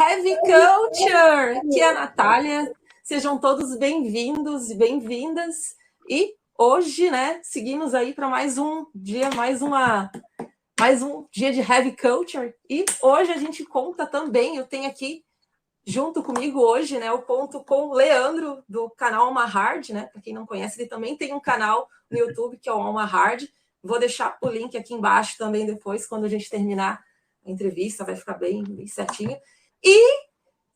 Heavy Culture, que é a Natália. Sejam todos bem-vindos e bem-vindas. E hoje, né, seguimos aí para mais um dia, mais um dia de Heavy Culture. E hoje a gente conta também, eu tenho aqui junto comigo hoje, né, eu conto com o Leandro, do canal Alma Hard, né? Para quem não conhece, ele também tem um canal no YouTube que é o Alma Hard. Vou deixar o link aqui embaixo também depois, quando a gente terminar a entrevista, vai ficar bem certinho. E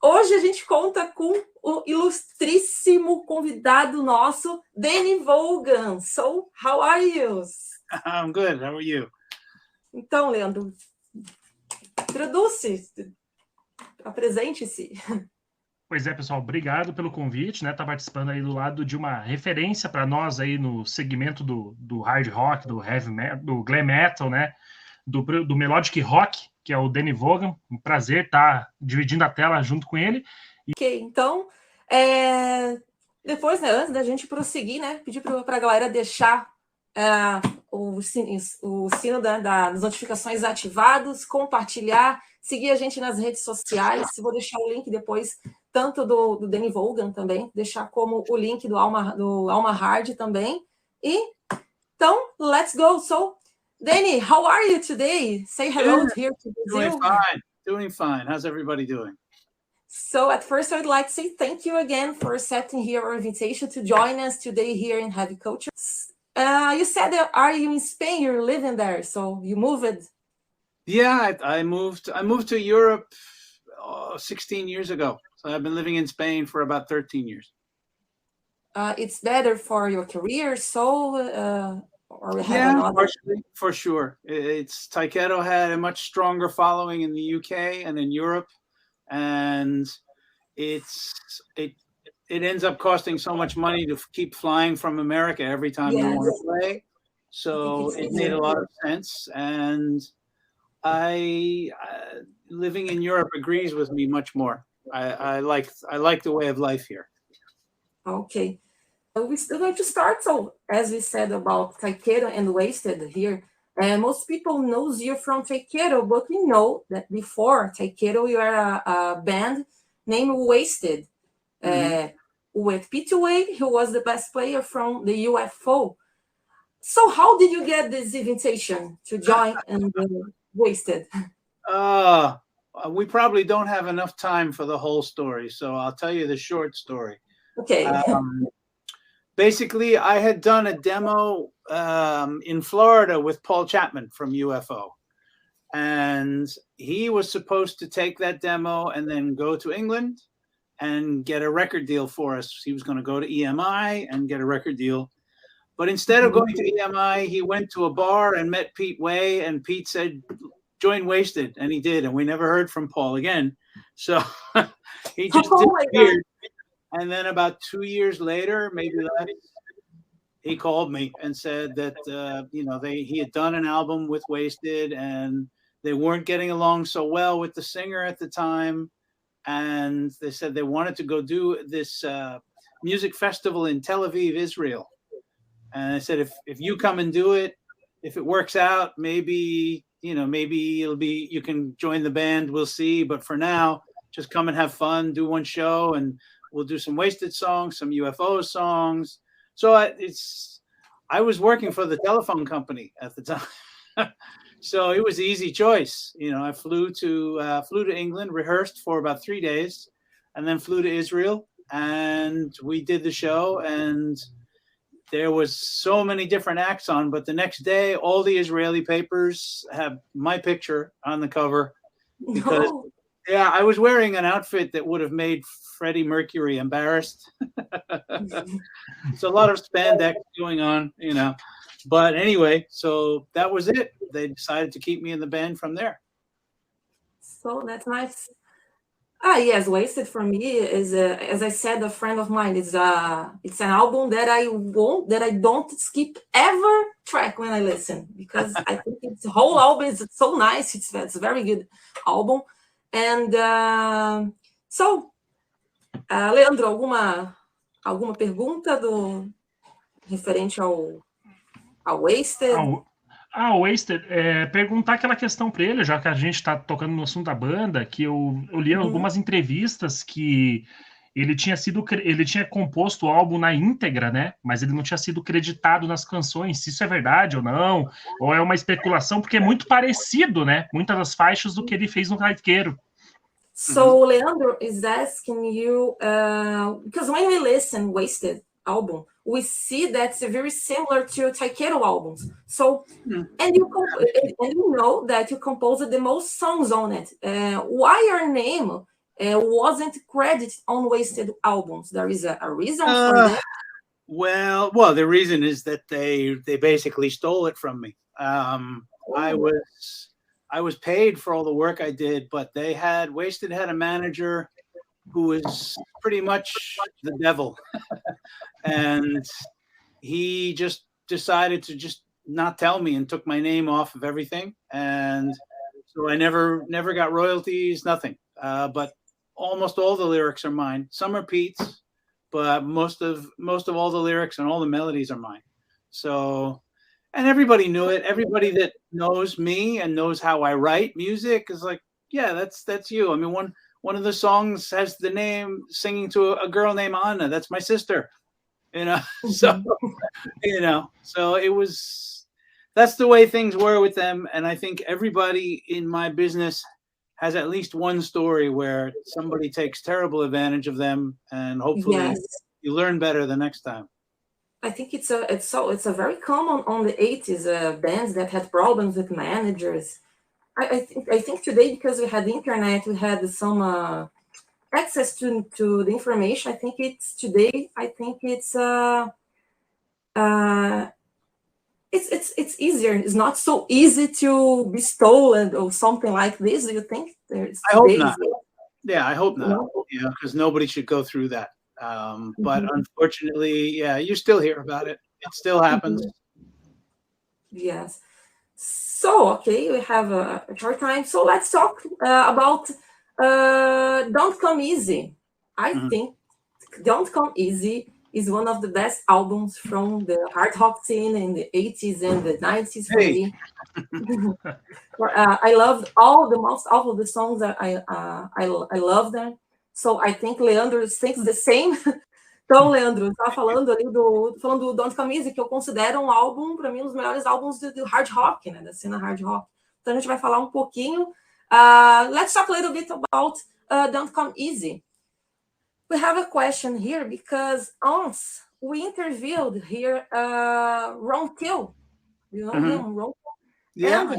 hoje a gente conta com o ilustríssimo convidado nosso, Vaughn. So, how are you? I'm good. How are you? Então, Leandro, introduce-se, apresente-se. Pois é, pessoal, obrigado pelo convite, né? Tá participando aí do lado de uma referência para nós aí no segmento do hard rock, do heavy metal, do glam metal, né? Do melodic rock, que é o Vaughn. Um prazer estar dividindo a tela junto com ele. Ok, então, depois, né, antes da gente prosseguir, né, pedir para a galera deixar o sino das notificações ativados, compartilhar, seguir a gente nas redes sociais. Vou deixar o link depois, tanto do Vaughn também, deixar como o link do Alma Hard também. E, então, let's go. So, Danny, how are you today? Say hello here to Brazil. Doing fine. How's everybody doing? So at first, I would like to say thank you again for accepting here our invitation to join us today here in Heavy Culture. You said that are you in Spain? You're living there, so you moved. Yeah, I moved to Europe 16 years ago. So I've been living in Spain for about 13 years. It's better for your career, so or we have another. Partially, for sure. Tyketto had a much stronger following in the UK and in Europe, and it ends up costing so much money to keep flying from America every time you want to play. So it made a lot of sense, and living in Europe agrees with me much more. I like the way of life here. Okay. We're still going to start. So, as we said about Tyketto and Wasted here, most people knows you from Tyketto, but we know that before Tyketto, you are a band named Wasted. With Peter Wade, who was the best player from the UFO. So, how did you get this invitation to join and Wasted? We probably don't have enough time for the whole story, so I'll tell you the short story. Okay. Basically, I had done a demo in Florida with Paul Chapman from UFO. And he was supposed to take that demo and then go to England and get a record deal for us. He was going to go to EMI and get a record deal. But instead of going to EMI, he went to a bar and met Pete Way. And Pete said, join Wasted. And he did. And we never heard from Paul again. So he just disappeared. And then about 2 years later, maybe less, he called me and said that he had done an album with Wasted and they weren't getting along so well with the singer at the time, and they said they wanted to go do this music festival in Tel Aviv, Israel. And I said, if you come and do it, if it works out, maybe it'll be, you can join the band. We'll see. But for now, just come and have fun, do one show, and we'll do some Wasted songs, some UFO songs. So I was working for the telephone company at the time. So it was an easy choice. I flew to England, rehearsed for about 3 days, and then flew to Israel, and we did the show, and there was so many different acts on, but the next day, all the Israeli papers have my picture on the cover because I was wearing an outfit that would have made Freddie Mercury embarrassed. It's a lot of spandex going on, But anyway, so that was it. They decided to keep me in the band from there. So that's nice. Yes, Wasted for me is, as I said, a friend of mine. It's an album that I don't skip ever track when I listen, because I think the whole album is so nice. It's a very good album. And Leandro, alguma pergunta referente ao Wasted? Wasted, perguntar aquela questão para ele, já que a gente está tocando no assunto da banda, que eu li algumas entrevistas que ele tinha composto o álbum na íntegra, né? Mas ele não tinha sido creditado nas canções, se isso é verdade ou não, ou é uma especulação, porque é muito parecido, né? Muitas das faixas do que ele fez no Tyketto. So Leandro is asking you, because when we listen Wasted album, we see that's very similar to Tyketto albums. So, and you know that you composed the most songs on it. Why your name wasn't credited on Wasted albums? There is a reason for that? Well, the reason is that they basically stole it from me. I was paid for all the work I did, but Wasted had a manager who was pretty much the devil. And he just decided to just not tell me and took my name off of everything. And so I never got royalties, nothing. But almost all the lyrics are mine. Some are Pete's, but most of all the lyrics and all the melodies are mine. So, and everybody knew it. Everybody that knows me and knows how I write music is like, yeah, that's you. I mean, one of the songs has the name singing to a girl named Anna. That's my sister, you know. So, you know, so that's the way things were with them. And I think everybody in my business has at least one story where somebody takes terrible advantage of them, and hopefully you learn better the next time. I think it's a very common on the 80s bands that had problems with managers. I think today, because we had the internet, we had some access to the information. I think it's easier. It's not so easy to be stolen or something like this. Do you think there's? I hope not. Yeah, I hope not. No? Yeah, because nobody should go through that. But unfortunately, yeah, you still hear about it. It still happens. Yes. So, okay, we have a short time. So let's talk about Don't Come Easy. I think Don't Come Easy is one of the best albums from the hard rock scene in the 80s and the 90s for me. I loved most of the songs. I love them. So I think Leandro thinks the same. Então, Leandro, eu estava falando ali do Don't Come Easy, que eu considero um álbum, para mim, um dos melhores álbuns do hard rock, né, da cena hard rock. Então, a gente vai falar um pouquinho. Let's talk a little bit about Don't Come Easy. We have a question here because once we interviewed here Ron Till. You know him, Ron? Yeah.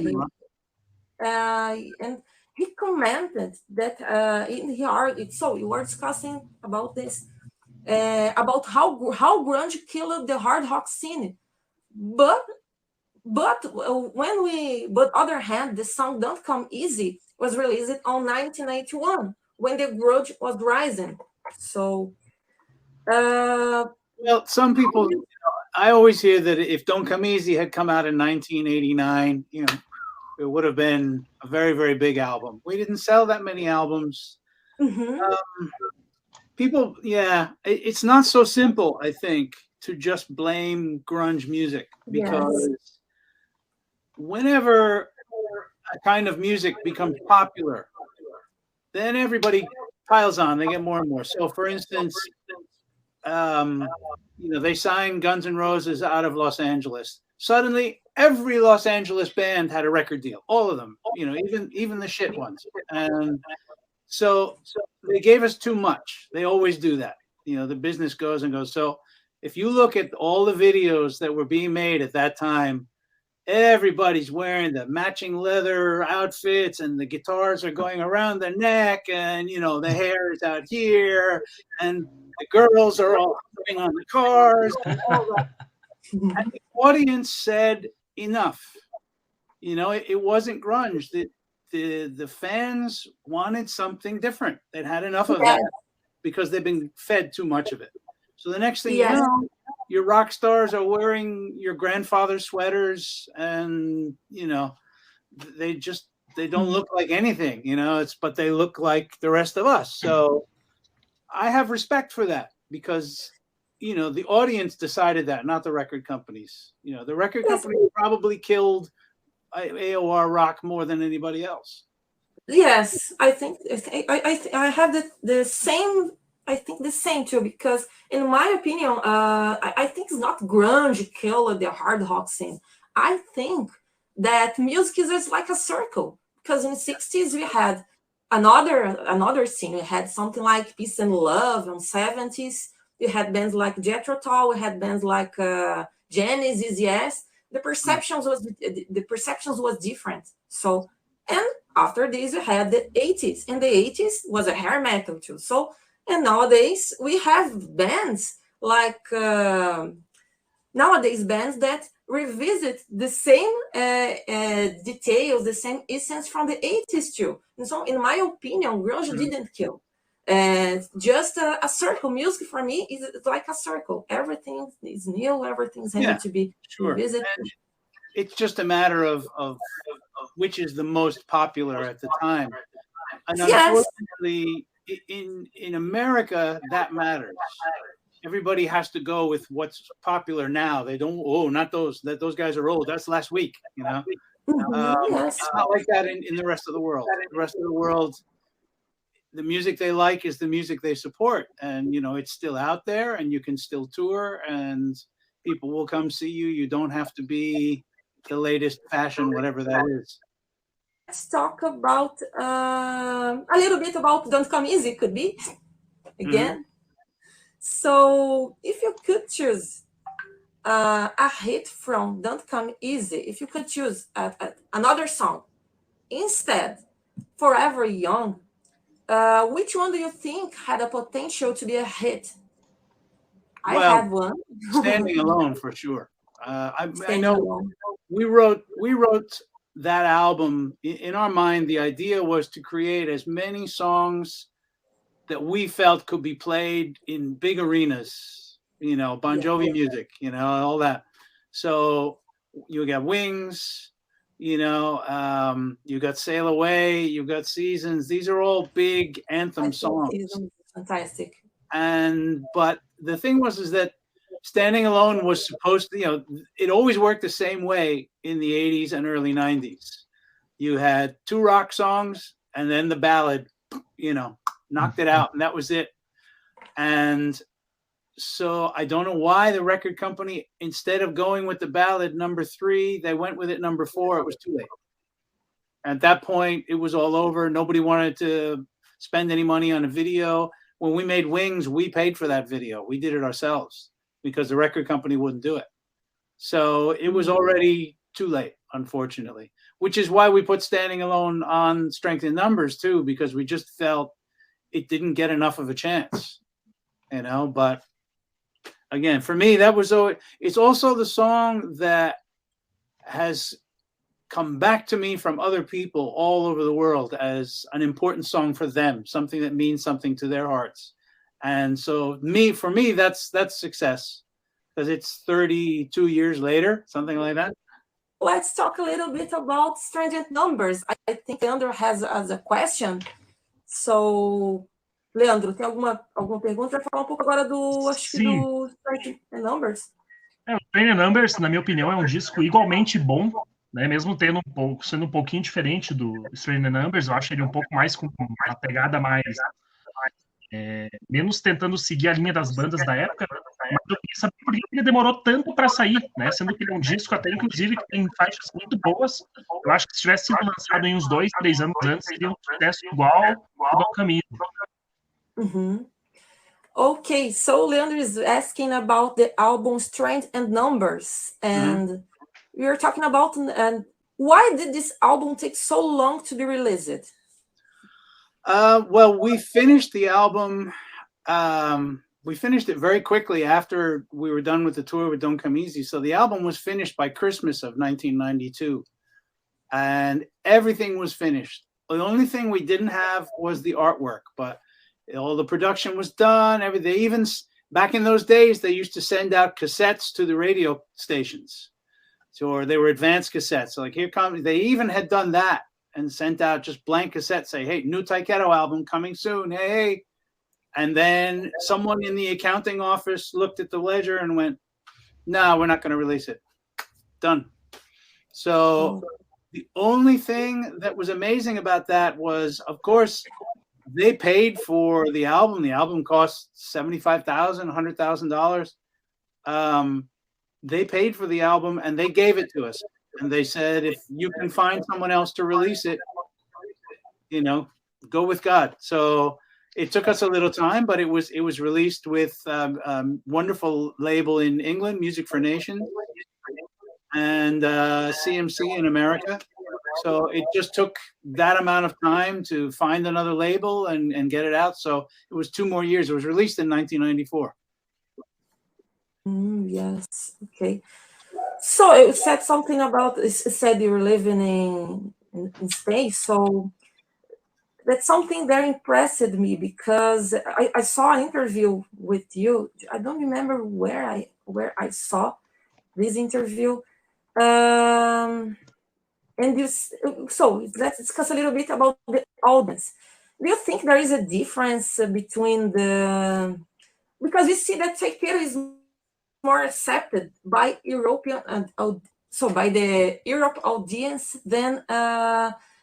And he commented that he argued, so you were discussing about this, about how grunge killed the hard rock scene. But other hand, the song Don't Come Easy was released on 1981 when the grunge was rising. So, well, some people, you know, I always hear that if Don't Come Easy had come out in 1989, you know, it would have been a very, very big album. We didn't sell that many albums. People, yeah, it's not so simple, I think, to just blame grunge music, because whenever a kind of music becomes popular, then everybody piles on. They get more and more. So, for instance, you know, they signed Guns N' Roses out of Los Angeles. Suddenly, every Los Angeles band had a record deal. All of them, you know, even the shit ones. And so they gave us too much. They always do that. You know, the business goes and goes. So if you look at all the videos that were being made at that time, everybody's wearing the matching leather outfits, and the guitars are going around their neck, and, you know, the hair is out here, and the girls are all sitting on the cars and all that. And the audience said enough. You know, it wasn't grunge. The fans wanted something different. They'd had enough of that because they've been fed too much of it. So the next thing you know, your rock stars are wearing your grandfather's sweaters, and, you know, they don't look like anything, you know, but they look like the rest of us. So I have respect for that, because, you know, the audience decided that, not the record companies. You know, the record companies probably killed AOR rock more than anybody else. Yes, I think I have the same. I think the same too, because in my opinion, I think it's not grunge killed the hard rock scene. I think that music is just like a circle, because in the 60s we had another scene. We had something like Peace and Love. In 70s we had bands like Jethro Tull. We had bands like Genesis. Yes, the perceptions was different. So, and after this we had the 80s, and the 80s was a hair metal too. So, and nowadays we have bands like bands that revisit the same details, the same essence from the 80s too. And so, in my opinion, grunge didn't kill. Just a circle. Music for me is like a circle. Everything is new. Everything's ready to be revisited. And it's just a matter of which is the most popular at the time. And unfortunately, in America, that matters. Everybody has to go with what's popular now. They don't. Oh, not those. Those guys are old. That's last week. You know. It's not like that in the rest of the world. The rest of the world, the music they like is the music they support, and it's still out there, and you can still tour, and people will come see you. You don't have to be the latest fashion, whatever that is. Let's talk about a little bit about Don't Come Easy, could be, again. So if you could choose a hit from Don't Come Easy, if you could choose another song instead, Forever Young, which one do you think had a potential to be a hit? I had one. Standing Alone, for sure. I know alone. We wrote that album. In our mind, the idea was to create as many songs that we felt could be played in big arenas, Bon Jovi music, all that. So you got Wings, you got Sail Away, you got Seasons. These are all big anthem songs. Fantastic. But the thing was that Standing Alone was supposed to, it always worked the same way in the 80s and early 90s. You had two rock songs and then the ballad, knocked it out, and that was it. And so I don't know why the record company, instead of going with the ballad number 3, they went with it number 4. It was too late. At that point, it was all over. Nobody wanted to spend any money on a video. When we made Wings, we paid for that video. We did it ourselves because the record company wouldn't do it. So it was already too late, unfortunately, which is why we put Standing Alone on Strength in Numbers too, because we just felt it didn't get enough of a chance, but again, for me, it's also the song that has come back to me from other people all over the world as an important song for them, something that means something to their hearts. And so for me, that's success, because it's 32 years later, something like that. Let's talk a little bit about Strength in Numbers. I think Leandro has a question. So, Leandro, tem alguma pergunta? Para falar pouco agora do Strength in Numbers. O Strength in Numbers, na minha opinião, é um disco igualmente bom, né? Mesmo sendo um pouquinho diferente do Strength in Numbers, eu acho ele um pouco mais com uma pegada mais menos tentando seguir a linha das bandas da época, mas eu queria saber por que ele demorou tanto para sair, né? Sendo que ele é um disco até, inclusive, que tem faixas muito boas. Eu acho que se tivesse sido lançado em uns 2, 3 anos antes, seria um sucesso igual ao do caminho. Okay, so Leandro is asking about the album Strength and Numbers, and we are talking about why did this album take so long to be released? Well, we finished the album. We finished it very quickly after we were done with the tour with Don't Come Easy. So the album was finished by Christmas of 1992, and everything was finished. The only thing we didn't have was the artwork, but all the production was done. Everything. Even back in those days, they used to send out cassettes to the radio stations, or they were advanced cassettes. So like, here comes. They even had done that and sent out just blank cassettes, say, hey, new Tyketto album coming soon, hey. And then someone in the accounting office looked at the ledger and went, no, we're not going to release it. Done. So The only thing that was amazing about that was, of course, they paid for the album. The album cost $75,000, $100,000. They paid for the album and they gave it to us. And they said, if you can find someone else to release it, go with God. So it took us a little time, but it was released with wonderful label in England, Music for Nations, and CMC in America. So it just took that amount of time to find another label and get it out. So it was 2 more years. It was released in 1994. Yes. Okay. So it said something about, it said you were living in Spain. So that's something that impressed me, because I saw an interview with you. I don't remember where I saw this interview. So let's discuss a little bit about the audience. Do you think there is a difference between because we see that Tyketto is more accepted by European by the Europe audience than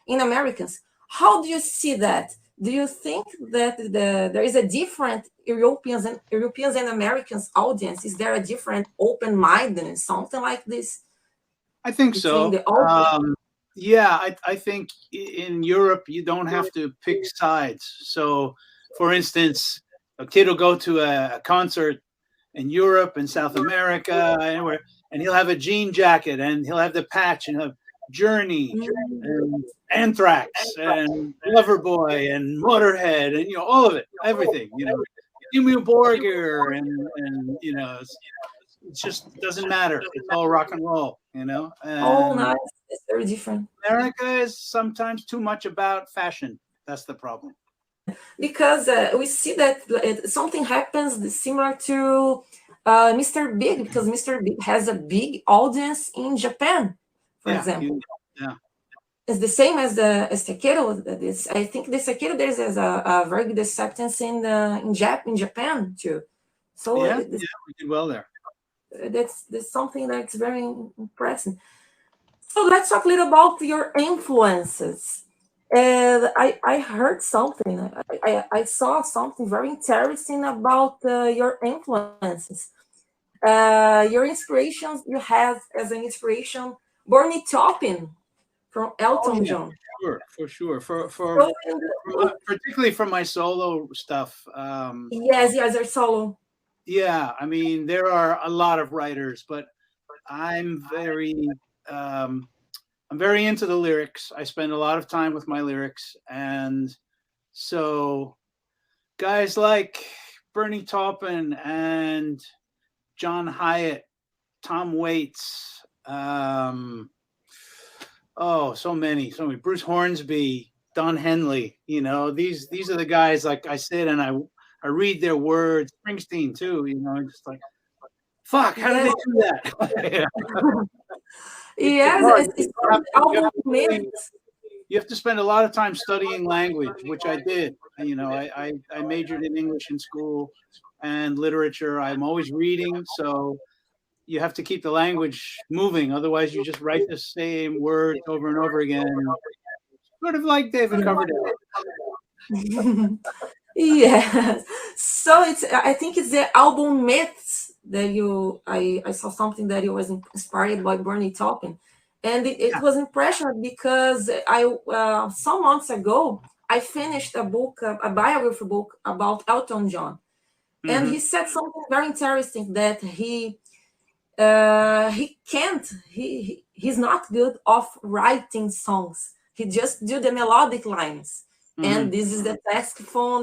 in Americans? How do you see that? Do you think that there is a different Europeans and Americans audience? Is there a different open-mindedness, something like this? I think so. Yeah, I think in Europe you don't have to pick sides. So, for instance, a kid will go to a concert in Europe and South America, anywhere, and he'll have a jean jacket and he'll have the patch and he'll have Journey and Anthrax and Loverboy and Motorhead and all of it, everything, Emu Borger and it just doesn't matter. It's all rock and roll, And nice. It's very different. America is sometimes too much about fashion. That's the problem. Because we see that something happens similar to Mr. Big, because Mr. Big has a big audience in Japan, for example. Yeah. It's the same as Tyketto. I think the Tyketto there's a very good acceptance in Japan too. So we did well there. That's something that's very impressive. So let's talk a little about your influences. And I heard something. I saw something very interesting about your influences. Your inspirations. You have as an inspiration Bernie Taupin from Elton John. For sure. For particularly for my solo stuff. Yes, your solo. Yeah, I mean there are a lot of writers, but I'm very into the lyrics. I spend a lot of time with my lyrics, and so guys like Bernie Taupin and John Hyatt, Tom Waits, so many. Bruce Hornsby, Don Henley. These are the guys. Like I said, and I read their words. Springsteen too. Just like, fuck, how did they do that? Yes, you have to spend a lot of time studying language, which I did. I majored in English in school and literature. I'm always reading, so you have to keep the language moving. Otherwise, you just write the same words over and over again, sort of like David Coverdale. Yes. So I think it's the album Myths that I saw something that you was inspired by Bernie Taupin, and it was impressionant because some months ago I finished a biography book about Elton John, and he said something very interesting that he's not good of writing songs. He just do the melodic lines. And this is the task for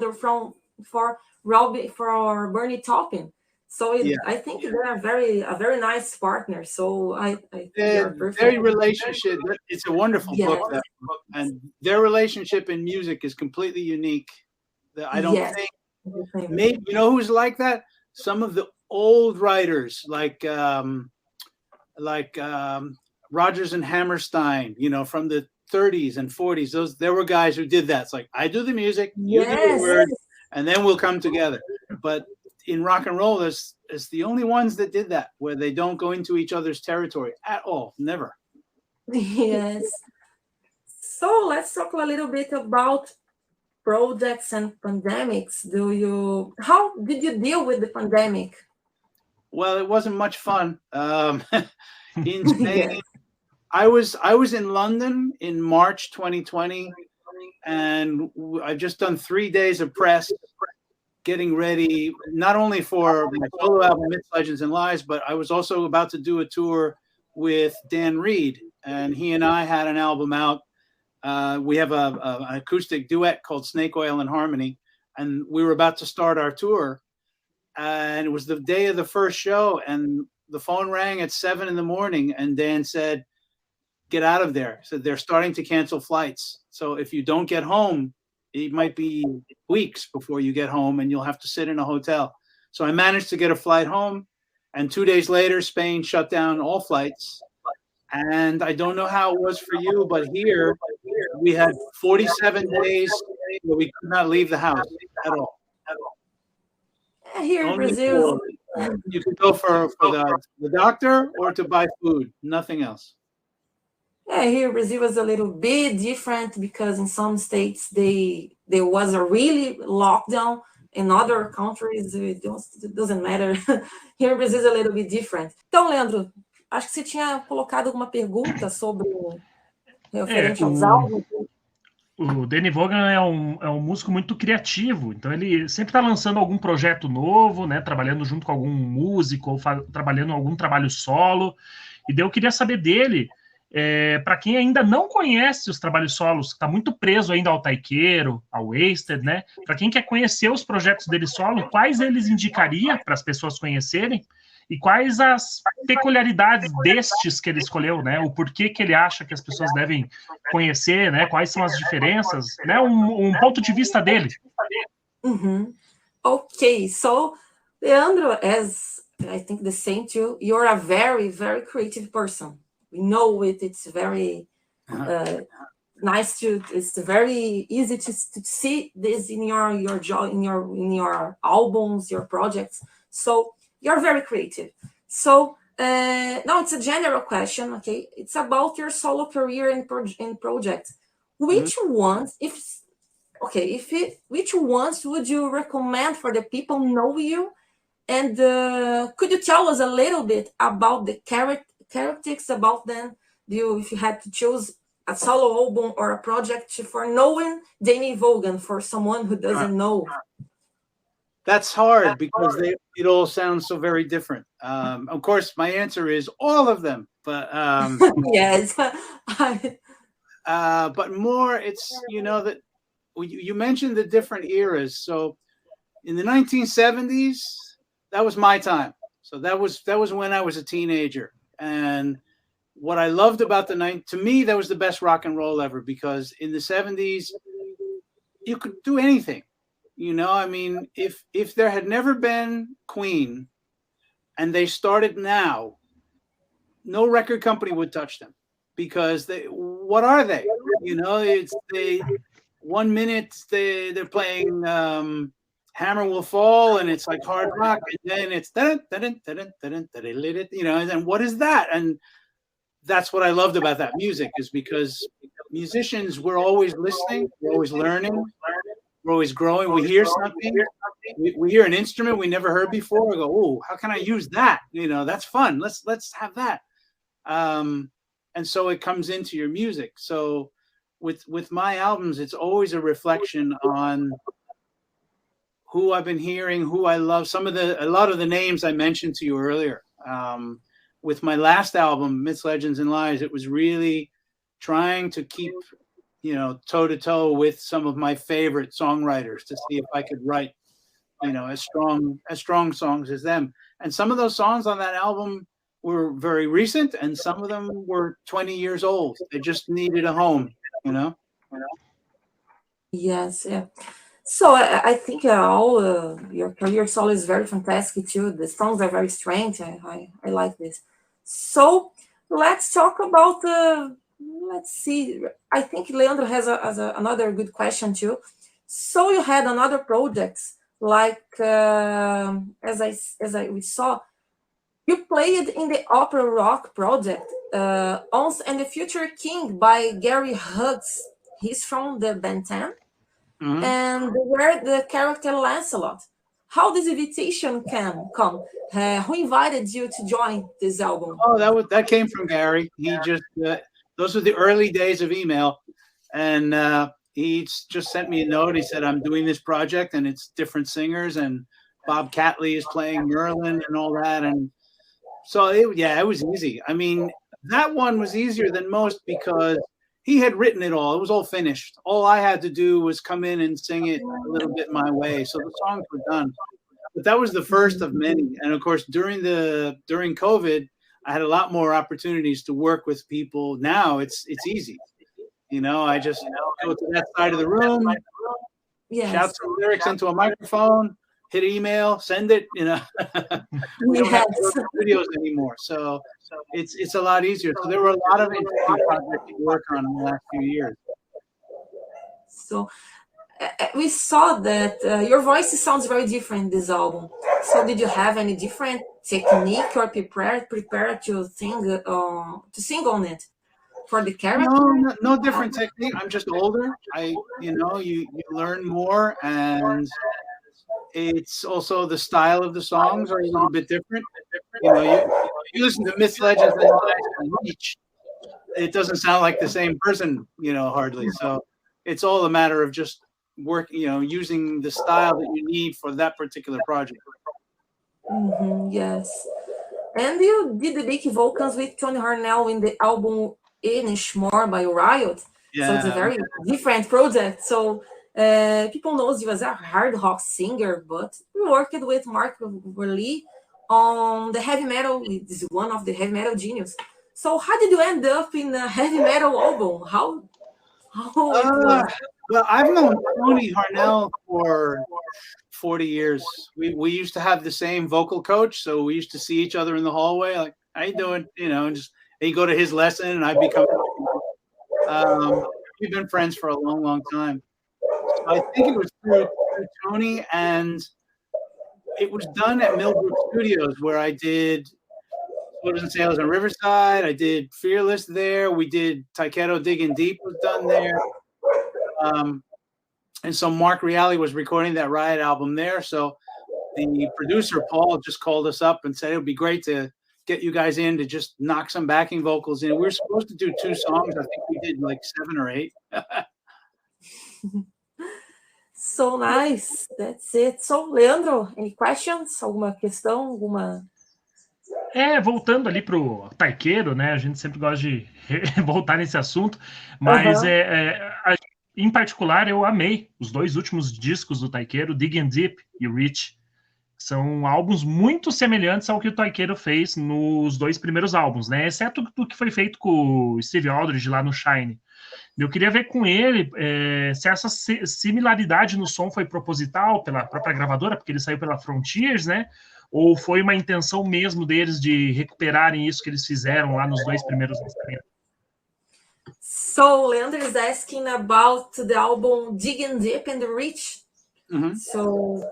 Bernie Taupin. So I think they're a very nice partner. So their relationship. It's a wonderful book, and their relationship in music is completely unique. I don't think. Maybe who's like that? Some of the old writers, like Rodgers and Hammerstein. From the 30s and 40s, there were guys who did that. It's like, I do the music, you do the words, and then we'll come together. But in rock and roll, it's the only ones that did that, where they don't go into each other's territory at all. Never. Yes. So let's talk a little bit about projects and pandemics. How did you deal with the pandemic? Well, it wasn't much fun. In Spain, Yeah. I was in London in March 2020, and I've just done 3 days of press, getting ready not only for my solo album Myths, Legends, and Lies, but I was also about to do a tour with Dan Reed, and he and I had an album out. We have an acoustic duet called Snake Oil and Harmony, and we were about to start our tour. And it was the day of the first show, and the phone rang at 7 a.m, and Dan said, "Get out of there." So they're starting to cancel flights. So if you don't get home, it might be weeks before you get home, and you'll have to sit in a hotel. So I managed to get a flight home, and 2 days later, Spain shut down all flights. And I don't know how it was for you, but here we had 47 days where we could not leave the house at all. Here in Only Brazil, you could go for the doctor or to buy food, nothing else. yeah, here Brazil was a little bit different because in some states there was a really lockdown. In other countries it doesn't matter. Here in Brazil is a little bit different. Então, Leandro, acho que você tinha colocado alguma pergunta sobre referente aos álbuns. O Danny Vaughn é um músico muito criativo, então ele sempre está lançando algum projeto novo, né, trabalhando junto com algum músico, ou trabalhando em algum trabalho solo. E daí eu queria saber dele, para quem ainda não conhece os trabalhos solos, está muito preso ainda ao Tyketto, ao Wasted, né? Para quem quer conhecer os projetos dele solo, quais eles indicaria para as pessoas conhecerem? E quais as peculiaridades destes que ele escolheu, né? O porquê que ele acha que as pessoas devem conhecer, né? Quais são as diferenças, né? Um ponto de vista dele. Okay, so Leandro, as I think the same too, you're a very, very creative person. We know it. It's very nice to. It's very easy to see this in your job, in your albums, your projects. So you're very creative. So now it's a general question. Okay, it's about your solo career and projects. Which ones, which ones would you recommend for the people know you? And could you tell us a little bit about the characteristics about them? If you had to choose a solo album or a project for knowing Danny Vaughn, for someone who doesn't know? That's hard because it all sounds so very different. Of course, my answer is all of them, but yes. But more, it's that you mentioned the different eras. So in the 1970s, that was my time. So that was when I was a teenager, and what I loved about to me, that was the best rock and roll ever, because in the 70s, you could do anything. I mean, if there had never been Queen and they started now, no record company would touch them, because what are they? It's 1 minute they're playing Hammer Will Fall, and it's like hard rock, and then it's and then what is that? And that's what I loved about that music, is because musicians, we're always listening, we're always learning, we're always growing. We hear something, we hear an instrument we never heard before. We go, oh, how can I use that? That's fun. Let's have that. And so it comes into your music. So with my albums, it's always a reflection on who I've been hearing, who I love. A lot of the names I mentioned to you earlier. With my last album, Myths, Legends, and Lies, it was really trying to keep toe to toe with some of my favorite songwriters to see if I could write, as strong songs as them. And some of those songs on that album were very recent, and some of them were 20 years old. They just needed a home, Yes, yeah. So I think all your career solo is very fantastic too. The songs are very strange. I like this. So let's talk about let's see. I think Leandro has another good question too. So you had another projects like we saw. You played in the opera rock project, Once and the Future King by Gary Hughes. He's from the band 10. Mhm. And where the character Lancelot. How this invitation can come? Who invited you to join this album? Oh, that came from Gary. He just those were the early days of email, and he just sent me a note. He said, "I'm doing this project, and it's different singers, and Bob Catley is playing Merlin and all that." And so it was easy. I mean, that one was easier than most because he had written it all. It was all finished. All I had to do was come in and sing it a little bit my way. So the songs were done. But that was the first of many. And of course, during COVID, I had a lot more opportunities to work with people. Now it's easy. You know, I just go to that side of the room, shout some lyrics into a microphone, hit email, send it. You know, we don't have to work with videos anymore, so it's a lot easier. So there were a lot of interesting projects to work on in the last few years. So we saw that your voice sounds very different in this album. So did you have any different technique or prepare to sing on it for the character? No different technique. I'm just older. You learn more, and it's also the style of the songs are a little bit different. You know, you listen to Myths, Legends, and Reach. It doesn't sound like the same person, hardly. So it's all a matter of just using the style that you need for that particular project. Yes. And you did the big vocals with Tony Harnell in the album Enish More by Riot. Yeah. So it's a very different project. So people knows you as a hard rock singer, but we worked with Mark Lee on the heavy metal. Is one of the heavy metal genius. So how did you end up in a heavy metal album? How it was? Well, I've known Tony Harnell for 40 years. We used to have the same vocal coach, so we used to see each other in the hallway, like, how you doing? And just he'd go to his lesson, and I'd become. We've been friends for a long, long time. So I think it was through Tony, and it was done at Millbrook Studios, where I did Floaters and Sailors on Riverside. I did Fearless there. We did Tyketto Digging Deep was done there. And so Mark Reale was recording that Riot album there. So the producer, Paul, just called us up and said it would be great to get you guys in to just knock some backing vocals in. We were supposed to do 2 songs. I think we did like 7 or 8. So nice. That's it. So, Leandro, any questions? Alguma questão? Voltando ali pro Tyketto, né? A gente sempre gosta de voltar nesse assunto, mas em particular eu amei os 2 últimos discos do Tyketto, Digging Deep e Reach. São álbuns muito semelhantes ao que o Tyketto fez nos 2 primeiros álbuns, né? Exceto do que foi feito com o Steve Aldridge lá no Shine. Eu queria ver com ele se essa similaridade no som foi proposital pela própria gravadora, porque ele saiu pela Frontiers, né? Ou foi uma intenção mesmo deles de recuperarem isso que eles fizeram lá nos 2 primeiros lançamentos? So Leandro is asking about the album Digging Deep and the Reach. So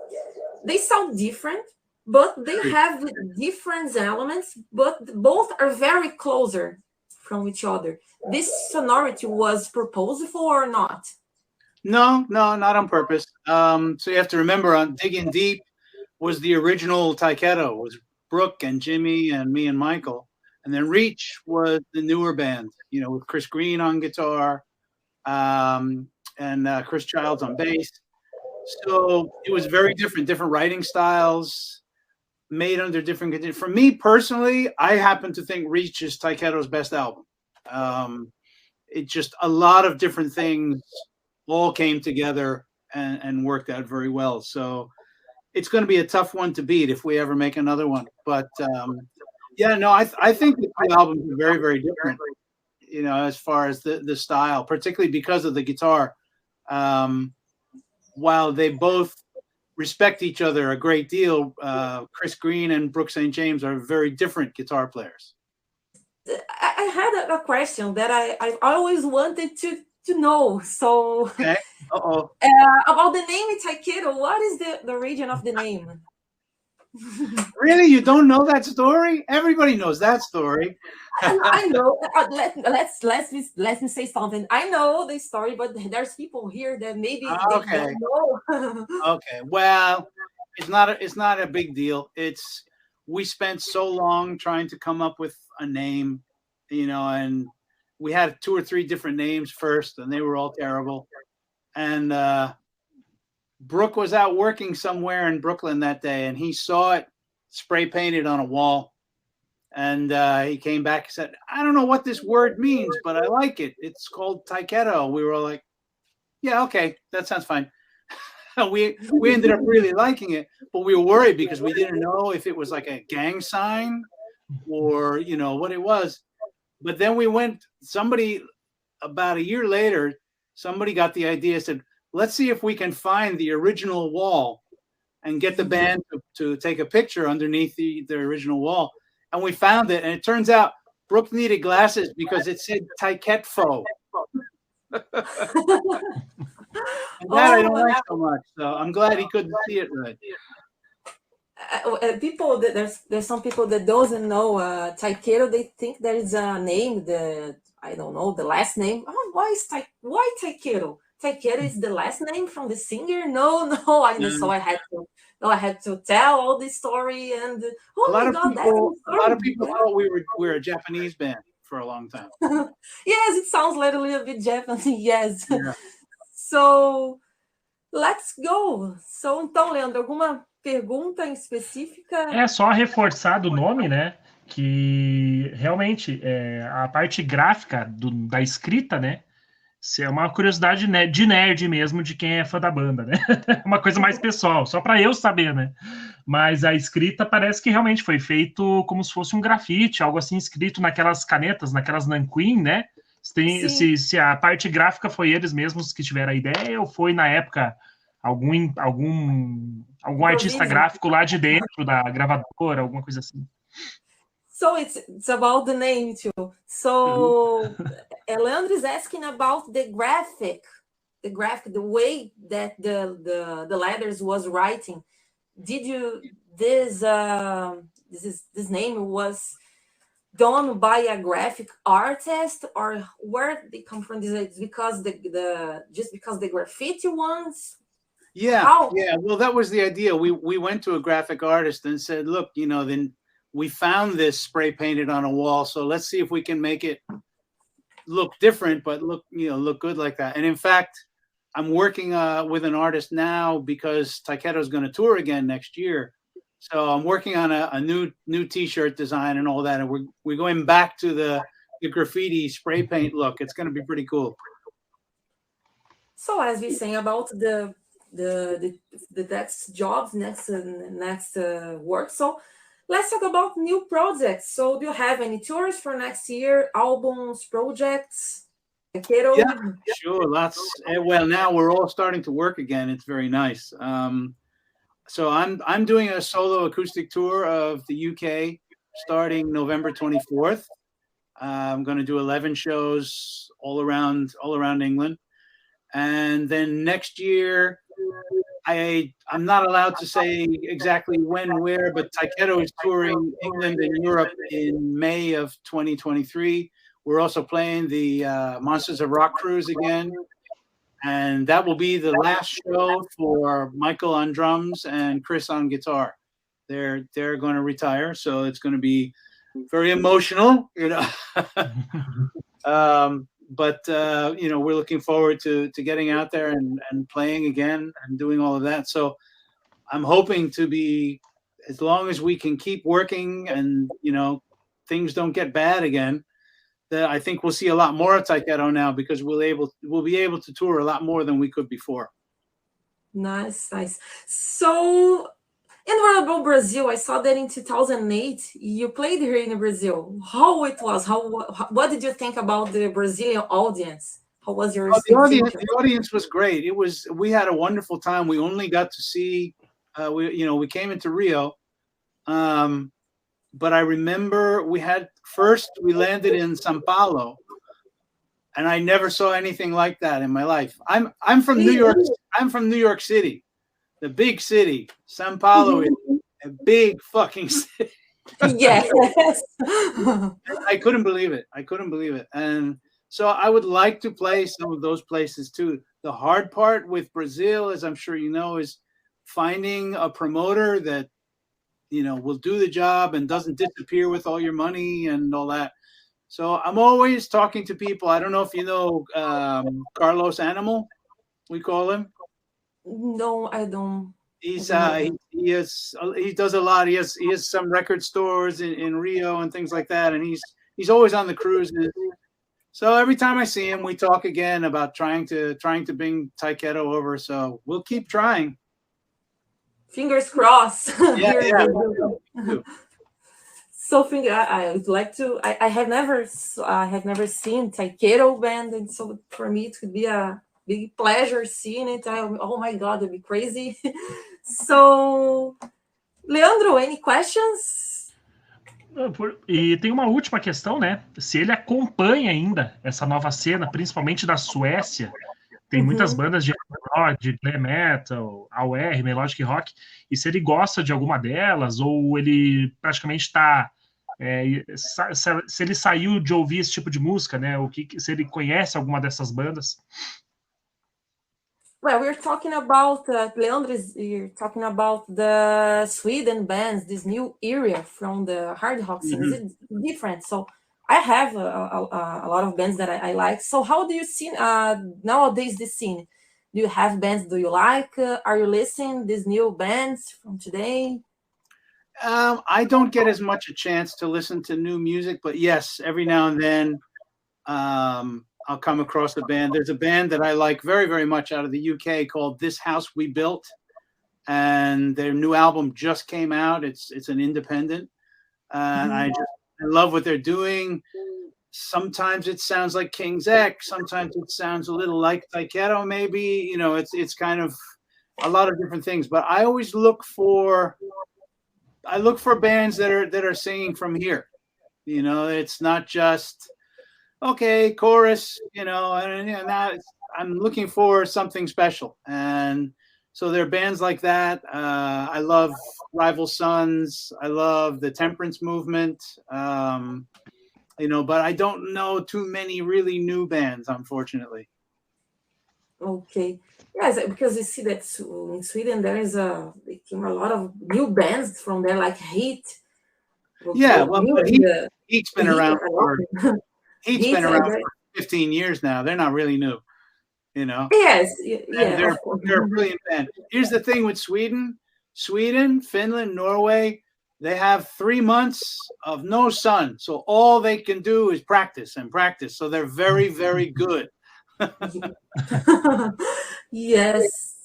they sound different, but they have different elements, but both are very closer from each other. This sonority was purposeful or not? No, not on purpose. So you have to remember, on Digging Deep was the original Tyketto. It was Brooke and Jimmy and me and Michael. And then Reach was the newer band, with Chris Green on guitar and Chris Childs on bass. So it was very different writing styles, made under different conditions. For me personally, I happen to think Reach is Tyketto's best album. It just, a lot of different things all came together and worked out very well. So it's going to be a tough one to beat if we ever make another one. But I think the 2 albums are very, very different, as far as the style, particularly because of the guitar. While they both respect each other a great deal, Chris Green and Brooke St. James are very different guitar players. I had a question that I always wanted to know. So okay. About the name Tyketto, what is the origin of the name? Really? You don't know that story? Everybody knows that story. I know. Let me say something. I know the story, but there's people here that maybe they don't know. Okay. Well, it's not a big deal. We spent so long trying to come up with a name, and we had 2 or 3 different names first, and they were all terrible. And Brooke was out working somewhere in Brooklyn that day, and he saw it spray painted on a wall. And he came back and said, I don't know what this word means, but I like it. It's called Tyketto. We were all like, yeah, okay, that sounds fine. we ended up really liking it, but we were worried because we didn't know if it was like a gang sign or, what it was. But then somebody about a year later, somebody got the idea, said, let's see if we can find the original wall and get the band to take a picture underneath the original wall. And we found it, and it turns out Brooke needed glasses because it said Tyketto. And that I don't like so much. So I'm glad he couldn't see it right. People, there's some people that doesn't know Tyketto. They think there is a name that I don't know the last name. Oh, why Tyketto? Tyketto is the last name from the singer? No, I know. So I had to tell all the story, and a lot of people thought we were a Japanese band for a long time. Yes, it sounds a little bit Japanese. Yes. Yeah. So let's go. So então, Leandro, alguma pergunta em específica? É só reforçar do nome, né? Que realmente a parte gráfica da escrita, né? Isso é uma curiosidade de nerd mesmo, de quem é fã da banda, né? Uma coisa mais pessoal, só para eu saber, né? Mas a escrita parece que realmente foi feito como se fosse um grafite, algo assim, escrito naquelas canetas, naquelas nanquim, né? Se a parte gráfica foi eles mesmos que tiveram a ideia, ou foi, na época, algum artista gráfico lá de dentro da gravadora, alguma coisa assim. So it's about the name too. So Leandro is asking about the graphic, the way that the letters was writing. Did you this name was done by a graphic artist, or where they come from? This because the graffiti ones. Yeah. Well, that was the idea. We went to a graphic artist and said, look, then we found this spray painted on a wall, so let's see if we can make it look different, but look good like that. And in fact, I'm working with an artist now because Tyketto is going to tour again next year. So I'm working on a new T-shirt design and all that, and we're going back to the graffiti spray paint look. It's going to be pretty cool. So as we saying about the next jobs, next work. So let's talk about new projects. So do you have any tours for next year, albums, projects? Yeah, sure. Lots. Well, now we're all starting to work again. It's very nice. So I'm doing a solo acoustic tour of the UK starting November 24th. I'm going to do 11 shows all around England. And then next year, I'm not allowed to say exactly when, where, but Tyketto is touring England and Europe in May of 2023. We're also playing the Monsters of Rock cruise again. And that will be the last show for Michael on drums and Chris on guitar. They're going to retire, so it's going to be very emotional, But we're looking forward to getting out there and playing again and doing all of that. So I'm hoping to be, as long as we can keep working and things don't get bad again, that I think we'll see a lot more of Tyketto now, because we'll be able to tour a lot more than we could before. Nice. So in Brazil, I saw that in 2008 you played here in Brazil. How it was? What did you think about the Brazilian audience? How was your experience? The audience was great. We had a wonderful time. We only got to see we came into Rio. But I remember we landed in São Paulo, and I never saw anything like that in my life. I'm from New York. I'm from New York City, the big city. São Paulo is a big fucking city. Yes. I couldn't believe it. I couldn't believe it. And so I would like to play some of those places too. The hard part with Brazil, as I'm sure you know, is finding a promoter that, you know, will do the job and doesn't disappear with all your money and all that. So I'm always talking to people. I don't know if you know Carlos Animal, we call him. No, I don't. He does a lot. He has some record stores in Rio and things like that, and he's always on the cruises. So every time I see him, we talk again about trying to bring Tyketto over. So we'll keep trying. Fingers crossed. Yeah. So I would like to. I have never seen Tyketto band, and so for me it would be a big pleasure seeing it. Oh my God, it'd be crazy. So, Leandro, any questions? E tem uma última questão, né? Se ele acompanha ainda essa nova cena, principalmente da Suécia. Tem muitas bandas de rock, de glam metal, AOR, melodic rock, e se ele gosta de alguma delas, ou ele praticamente está... se ele saiu de ouvir esse tipo de música, né? Se ele conhece alguma dessas bandas. Well, we're talking about, Leandro, you're talking about the Sweden bands, this new era from the hard rock scene. It's different. So I have a lot of bands that I like. So how do you see nowadays this scene? Do you have bands do you like? Are you listening these new bands from today? I don't get as much a chance to listen to new music, but yes, every now and then I'll come across a band. There's a band that I like very, very much out of the UK called This House We Built, and their new album just came out. It's an independent, and I love what they're doing. Sometimes it sounds like King's X. Sometimes it sounds a little like Tyketto, maybe. You know, it's kind of a lot of different things. But I always look for bands that are singing from here. You know, it's not just okay, chorus, you know, and now I'm looking for something special. And so there are bands like that. I love Rival Sons. I love the Temperance Movement, you know, but I don't know too many really new bands, unfortunately. Okay. Yes, because you see that in Sweden there came a lot of new bands from there, like Heat. Yeah, well, Heat's been around for... Heat's been around for 15 years now. They're not really new, you know. Yes, yeah. They're a brilliant band. Here's the thing with Sweden, Finland, Norway, they have 3 months of no sun. So all they can do is practice and practice. So they're very, very good. Yes.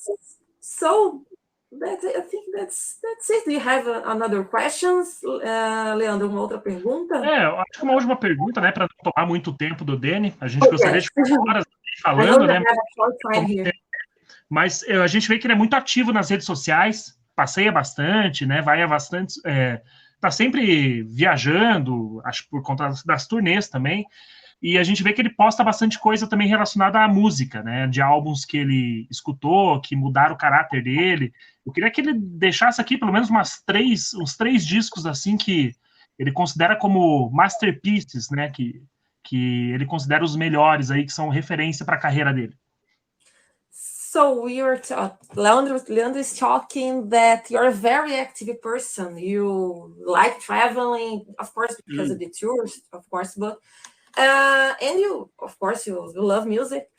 So I think that's it. Do you have another questions, Leandro? Uma outra pergunta? Eu acho que uma última pergunta, né, para não tomar muito tempo do Deni. A gente gostaria de ficar horas falando, né? Mas a gente vê que ele é muito ativo nas redes sociais, passeia bastante, né? Vai a bastante, tá sempre viajando, acho por conta das turnês também. E a gente vê que ele posta bastante coisa também relacionada à música, né? De álbuns que ele escutou, que mudaram o caráter dele. Eu queria que ele deixasse aqui pelo menos uns três discos assim que ele considera como masterpieces, né? Que ele considera os melhores aí, que são referência para a carreira dele. So Leandro is talking that you're a very active person. You like traveling, of course, because of the tours, of course, but and you, of course, you love music.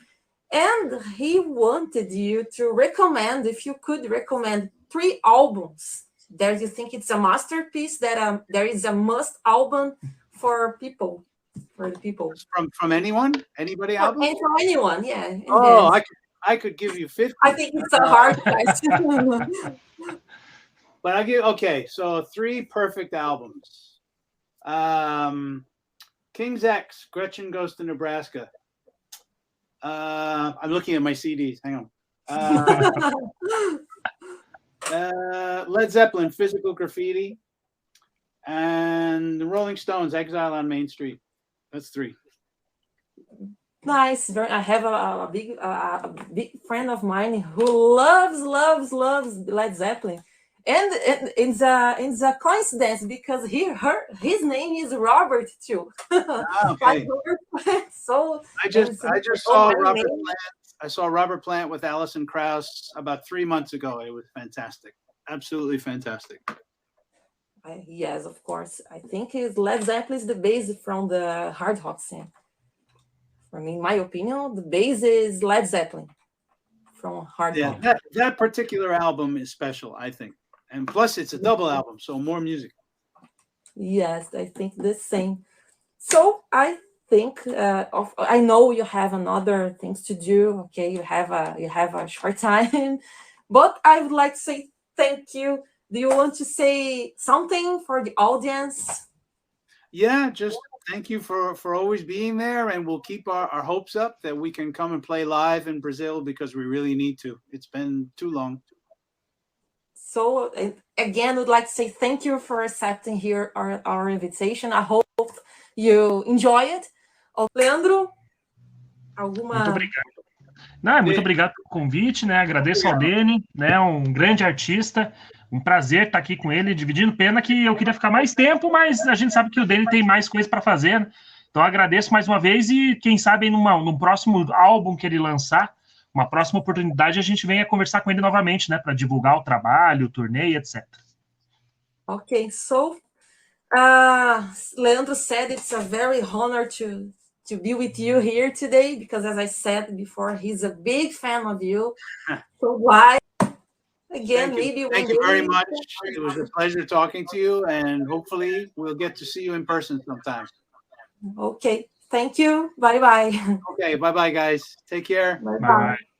And he wanted you to recommend, if you could recommend 3 albums that you think it's a masterpiece, that there is a must album for the people. From anyone? Anybody album? And from anyone, yeah. Oh, I could give you 50. I think it's a hard question. But so 3 perfect albums. King's X, Gretchen Goes to Nebraska. I'm looking at my CDs. Hang on. Led Zeppelin, Physical Graffiti. And the Rolling Stones, Exile on Main Street. That's 3. Nice. I have a big friend of mine who loves Led Zeppelin. And it's a coincidence because his name is Robert too. Okay. So I just saw Robert Plant. I saw Robert Plant with Alison Krauss about 3 months ago. It was fantastic. Absolutely fantastic. Yes, of course. I think Led Zeppelin is the base from the hard rock scene. I mean, in my opinion, the base is Led Zeppelin from hard rock. That particular album is special, I think. And plus, it's a double album, so more music. Yes, I think the same. So I think I know you have another things to do. Okay, you have a short time, but I would like to say thank you. Do you want to say something for the audience? Yeah, just thank you for always being there, and we'll keep our hopes up that we can come and play live in Brazil because we really need to. It's been too long. So again, would like to say thank you for accepting here our invitation. I hope you enjoy it. Leandro, alguma... Muito obrigado. Não, muito obrigado pelo convite, né? Agradeço ao Dene, né? Um grande artista. Um prazer estar aqui com ele, dividindo. Pena que eu queria ficar mais tempo, mas a gente sabe que o Dene tem mais coisas para fazer, né? Então agradeço mais uma vez e quem sabe num próximo álbum que ele lançar, uma próxima oportunidade, a gente venha conversar com ele novamente, né? Para divulgar o trabalho, o turnê, etc. Okay, so Leandro said it's a very honor to be with you here today because, as I said before, he's a big fan of you. So why? Again, maybe thank you very much. It was a pleasure talking to you, and hopefully we'll get to see you in person sometime. Okay, thank you. Bye bye. Okay, bye bye, guys. Take care. Bye bye.